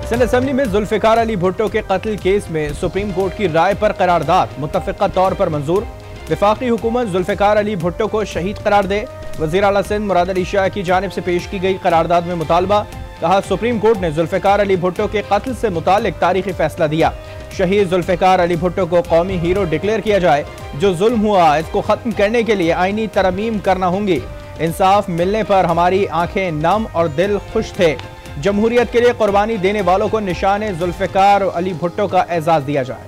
Sindh assembly में जुल्फिकार अली भुट्टो के कत्ल केस में सुप्रीम कोर्ट की राय पर करारदाद मुत्तफ़िक़ा तौर पर मंजूर। वफाकी हुकूमत जुल्फिकार अली भुट्टो को शहीद करार दे। वज़ीर आला सिंध मुराद अली शाह की जानिब से पेश की गई करारदाद में मुतालबा। कहा, सुप्रीम कोर्ट ने जुल्फिकार अली भुट्टो के कत्ल से मुतालिक तारीखी फैसला दिया। शहीद जुल्फिकार अली भुट्टो को कौमी हीरो डिक्लेयर किया जाए। जो जुल्म हुआ इसको खत्म करने के लिए आईनी तरमीम करना होंगी। इंसाफ मिलने पर हमारी आंखें नम और दिल खुश थे। जमहूरियत के लिए कुर्बानी देने वालों को निशान जुल्फिकार अली भुट्टो का एजाज दिया जाए।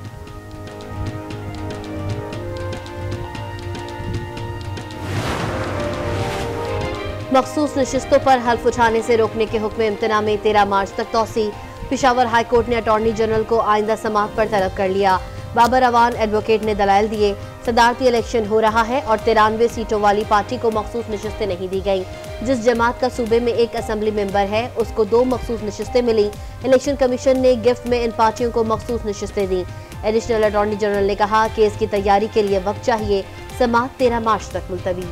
मखसूस नशिस्तों पर हल्फ उठाने से रोकने के हुक्म इम्तना में 13 मार्च तक तौसी। पेशावर हाई कोर्ट ने अटॉर्नी जनरल को आइंदा समाअत पर तलब कर लिया। बाबर अवान एडवोकेट ने दलाइल दिए। सदारती इलेक्शन हो रहा है और 93 सीटों वाली पार्टी को मखसूस नशिस्तें नहीं दी गईं। जिस जमात का सूबे में एक असेंबली मेंबर है उसको 2 मखसूस नशिस्तें मिली। इलेक्शन कमीशन ने गिफ्ट में इन पार्टियों को मखसूस नशिस्तें दी। एडिशनल अटॉर्नी जनरल ने कहा कि इसकी तैयारी के लिए वक्त चाहिए। समाअत 13 मार्च तक मुलतवी।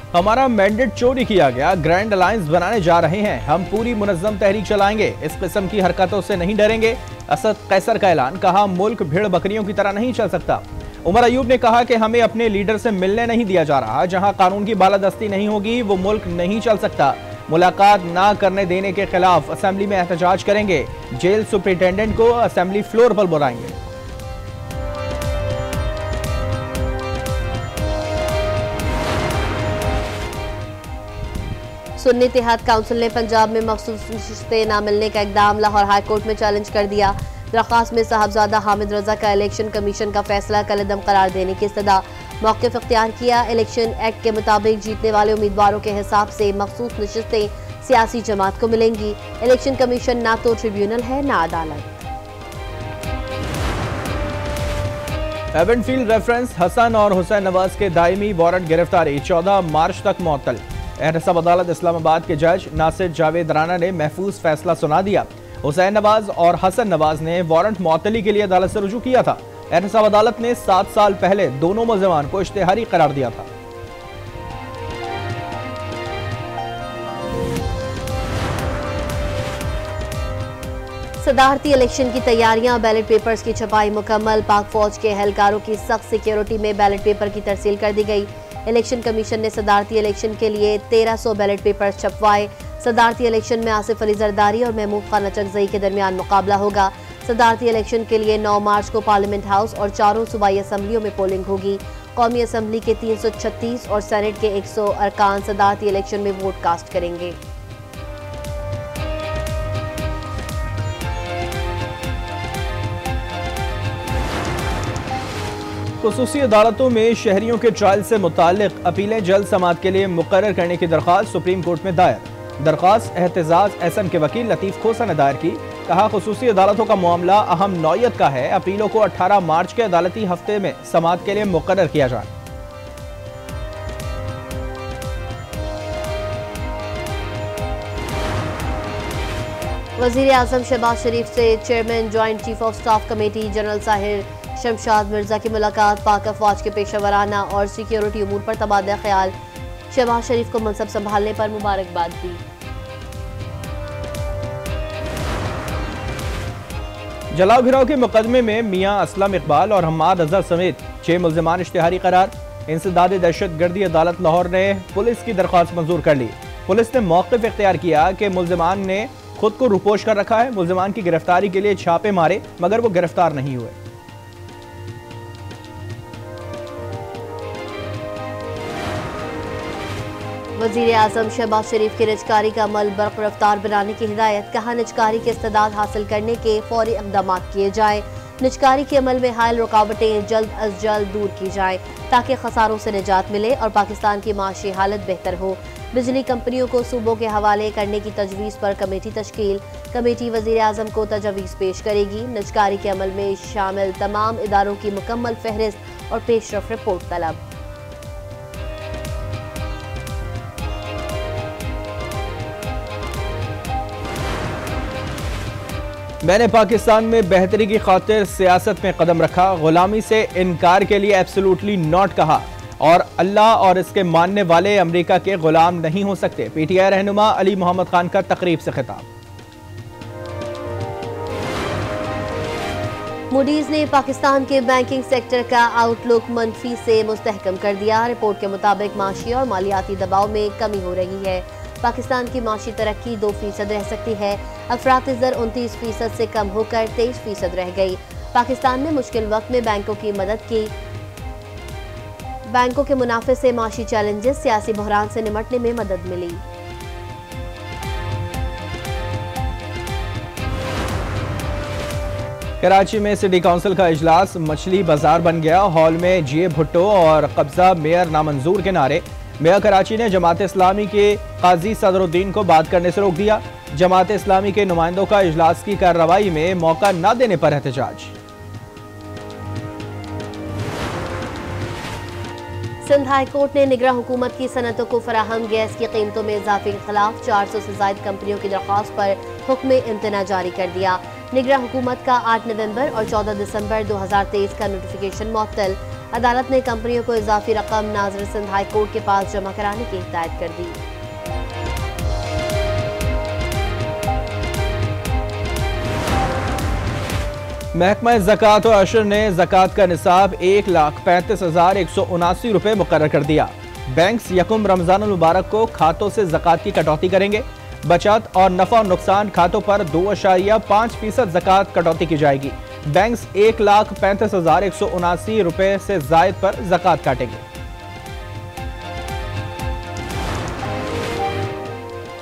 हमारा मैंडेट चोरी किया गया, ग्रैंड अलायंस बनाने जा रहे हैं। हम पूरी मुनज़्ज़म तहरीक चलाएंगे। इस किस्म की हरकतों से नहीं डरेंगे। असद कैसर का ऐलान। कहा, मुल्क भेड़ बकरियों की तरह नहीं चल सकता। उमर अयूब ने कहा कि हमें अपने लीडर से मिलने नहीं दिया जा रहा। जहां कानून की बालादस्ती नहीं होगी वो मुल्क नहीं चल सकता। मुलाकात ना करने देने के खिलाफ असेंबली में एहतजाज करेंगे। जेल सुप्रिंटेंडेंट को असेंबली फ्लोर पर बुलाएंगे। सुन्नी इत्तेहाद काउंसिल ने पंजाब में मखसूस नशिस्तें न मिलने का इकदाम लाहौर हाई कोर्ट में चैलेंज कर दिया। दरख्वास्त में साहबजादा हामिद रजा का इलेक्शन कमीशन का फैसला कलअदम करार देने की इस्तदा। मौक़िफ़ इख्तियार किया। इलेक्शन एक्ट के मुताबिक जीतने वाले उम्मीदवारों के हिसाब से मखसूस नशिस्तें सियासी जमात को मिलेंगी। इलेक्शन कमीशन ना तो ट्रिब्यूनल है ना अदालत। एवेंफील्ड रेफरेंस हसन और हुसैन नवाज के दायमी वारंट गिरफ्तारी 14 मार्च तक मुअत्तल। एहतसाब अदालत इस्लामाबाद के जज नासिर जावेद राना ने महफूज फैसला सुना दिया। हुसैन नवाज और हसन नवाज ने वारंट मुअत्तली के लिए अदालत से रुजू किया था। एहतसाब अदालत ने 7 साल पहले दोनों मुल्ज़िमान को इश्तिहारी करार दिया था। सदारती इलेक्शन की तैयारियां। बैलेट पेपर्स की छपाई मुकम्मल। पाक फौज के एहलकारों की सख्त सिक्योरिटी में बैलेट पेपर की तरसील कर दी गई। इलेक्शन कमीशन ने सदारती इलेक्शन के लिए 1300 बैलेट पेपर छपवाए। सदारती इलेक्शन में आसिफ अली जरदारी और महमूद खान अचकजई के दरमियान मुकाबला होगा। सदारती इलेक्शन के लिए 9 मार्च को पार्लियामेंट हाउस और 4 सूबाई असम्बलियों में पोलिंग होगी। कौमी असम्बली के 336 और सेनेट के 100 अरकान सदारती इलेक्शन में वोट कास्ट करेंगे। खुसूसी अदालतों में शहरियों के ट्रायल से मुताल्लिक अपीलें जल्द समाअत के लिए मुकर्रर करने की दरख्वास्त सुप्रीम कोर्ट में दायर। दरख्वास्त एहतजाज एहसन के वकील लतीफ़ खोसा ने दायर की। कहा, खुसूसी अदालतों का मामला अहम नौयत का है। अपीलों को 18 मार्च के अदालती हफ्ते में समाअत के लिए मुकर्रर किया जाए। वज़ीर आज़म शहबाज शरीफ से chairman joint chief of staff committee general Sahir Shamshad Mirza की मुलाकात। पाक अफवाज के पेशावराना और सिक्योरिटी उमूर पर तबादला ख्याल। शहबाज शरीफ को मनसब संभालने पर मुबारकबाद दी। जलाओ घिराव के मुकदमे में मियां असलम इकबाल और हम्माद अजहर समेत 6 मुल्ज़िमान इश्तिहारी करार। इंसदाद दहशतगर्दी अदालत लाहौर ने पुलिस की दरख्वास्त मंजूर कर ली। पुलिस ने मौक़िफ़ इख्तियार किया कि मुल्ज़िमान ने खुद को रुपोश कर रखा है। मुल्ज़िमान की गिरफ्तारी के लिए छापे मारे मगर वो गिरफ्तार नहीं हुए। वज़ीर आज़म शहबाज शरीफ की निजकारी का अमल बर्क़ रफ्तार बनाने की हिदायत। कहा, निजकारी के इस्तेदाद हासिल करने के फौरी इक़दाम किए जाएँ। निजकारी के अमल में हायल रुकावटें जल्द अज जल्द दूर की जाएँ ताकि खसारों से निजात मिले और पाकिस्तान की माशी हालत बेहतर हो। बिजली कंपनियों को सूबों के हवाले करने की तजवीज़ पर कमेटी तश्कील। कमेटी वज़ीर आज़म को तजवीज़ पेश करेगी। निजकारी के अमल में शामिल तमाम इदारों की मुकम्मल फहरिस्त और पेशरफ रिपोर्ट तलब। मैंने पाकिस्तान में बेहतरी की खातिर सियासत में कदम रखा। गुलामी से इनकार के लिए एब्सोल्युटली नॉट कहा। और अल्लाह और इसके मानने वाले अमेरिका के गुलाम नहीं हो सकते। पीटीआई रहनुमा अली मोहम्मद खान का तकरीब से खिताब। मूडीज ने पाकिस्तान के बैंकिंग सेक्टर का आउटलुक मनफी से मुस्तहकम कर दिया। रिपोर्ट के मुताबिक माशी और मालियाती दबाव में कमी हो रही है। पाकिस्तान की माशी तरक्की 2% रह सकती है। अफराती ज़र 29% से कम होकर 23% रह गई। पाकिस्तान ने मुश्किल वक्त में बैंकों की मदद की। बैंकों के मुनाफे से माशी चैलेंजेस, सियासी बहरान से निमटने में मदद मिली। कराची में सिटी काउंसिल का इजलास मछली बाजार बन गया। हॉल में जीए भुट्टो और कब्जा मेयर नामंजूर के नारे। मेयर कराची ने जमात इस्लामी के काजी सदरुद्दीन को बात करने से रोक दिया। जमात इस्लामी के नुमाइंदों का इजलास की कार्रवाई में मौका न देने पर एहतजाज। सिंध हाई कोर्ट ने निगरां हुकूमत की सनतों को फराहम गैस की कीमतों में इजाफे के खिलाफ 400 से ज्यादा कंपनियों की दरख्वास्त पर हुक्म इम्तना जारी कर दिया। निगरां हुकूमत का 8 नवंबर और 14 दिसंबर 2023 का नोटिफिकेशन मुअत्तल। अदालत ने कंपनियों को इजाफी रकम नाज़िर सिंध हाई कोर्ट के पास जमा कराने की हिदायत कर दी। महकमा ज़कात और अशर ने ज़कात का निसाब 1,35,179 रुपये मुकर्रर कर दिया। बैंक्स यकुम रमजान मुबारक को खातों से ज़कात की कटौती करेंगे। बचत और नफा और नुकसान खातों पर 2.5% ज़कात कटौती की जाएगी। बैंक्स 1,35,179 रुपये से जायद पर ज़कात काटेंगे।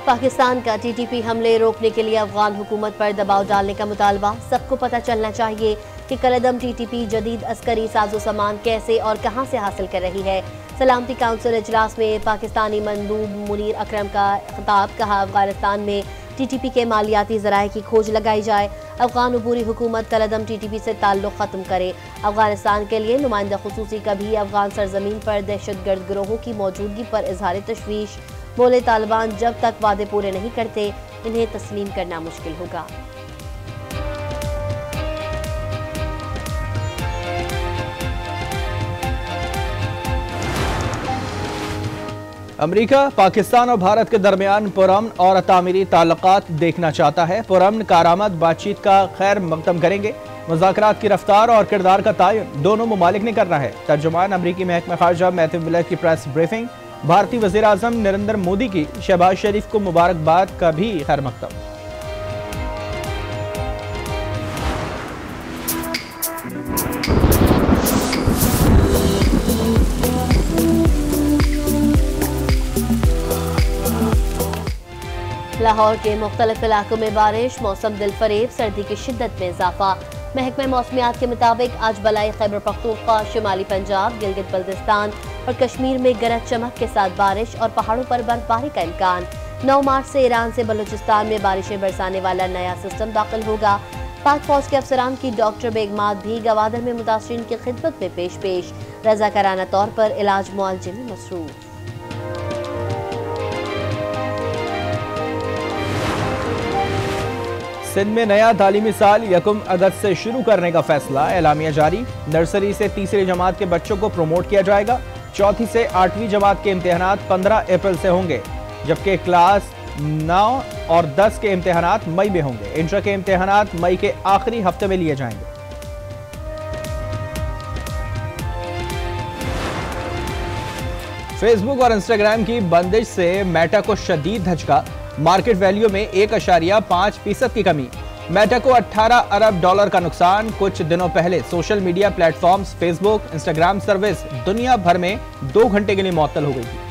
पाकिस्तान का टीटीपी हमले रोकने के लिए अफगान हुकूमत पर दबाव डालने का मुतालबा। सबको पता चलना चाहिए कि कलदम टीटीपी जदीद अस्करी साजो सामान कैसे और कहां से हासिल कर रही है। सलामती काउंसिल इजलास में पाकिस्तानी मंदूब मुनीर अकरम का खिताब। कहा, अफगानिस्तान में टीटीपी के मालियाती ज़राए की खोज लगाई जाए। अफगान अबूरी हुकूमत कलदम टीटीपी से ताल्लुक़ ख़त्म करे। अफगानिस्तान के लिए नुमाइंदा खुसूसी का भी अफगान सरजमीन पर दहशतगर्द गिरोहों की मौजूदगी पर इजहार तशवीश। बोले, तालिबान जब तक वादे पूरे नहीं करते इन्हें तस्लीम करना मुश्किल होगा। अमेरिका पाकिस्तान और भारत के दरमियान पुरअमन और तामीरी ताल्लुकात देखना चाहता है। पुरअमन कारआमद बातचीत का खैर मकदम करेंगे। मुज़ाकरात की रफ्तार और किरदार का तयन दोनों ममालिक ने करना है। तर्जुमान अमरीकी महकमा खारजा मैथ्यू मिलर की प्रेस ब्रीफिंग। भारतीय वज़ीर आज़म नरेंद्र मोदी की शहबाज शरीफ को मुबारकबाद का भी खैर मकदम। लाहौर के मुख्तलिफ इलाकों में बारिश। मौसम दिलफरेब, सर्दी की शिद्दत में इजाफा। महकमा मौसमियात के मुताबिक आज बलाई खैबर पख्तूनख्वा, शिमाली पंजाब, गिलगित बल्तिस्तान और कश्मीर में गरज चमक के साथ बारिश और पहाड़ों पर बर्फबारी का इम्कान। 9 मार्च से ईरान से बलूचिस्तान में बारिशें बरसाने वाला नया सिस्टम दाखिल होगा। पाक फौज के अफसरान की डॉक्टर बेगमात भी गवादर में मुतासरीन की खिदमत में पेश रजाकाराना तौर पर इलाज मुआलजे में मसरूफ। सिंध में नया तालीमी साल 1 अगस्त से शुरू करने का फैसला। एलामिया जारी। नर्सरी से तीसरी जमात के बच्चों को प्रमोट किया जाएगा। चौथी से 8वीं जमात के इम्तिहानात 15 अप्रैल से होंगे, जबकि क्लास 9 और 10 के इम्तिहानात मई में होंगे। इंटर के इम्तिहानात मई के आखिरी हफ्ते में लिए जाएंगे। फेसबुक और इंस्टाग्राम की बंदिश से मेटा को शदीद धचका। मार्केट वैल्यू में 1.5% की कमी। मेटा को $18 अरब का नुकसान। कुछ दिनों पहले social media platforms Facebook, Instagram service दुनिया भर में 2 घंटे के लिए मुअत्तल हो गई थी।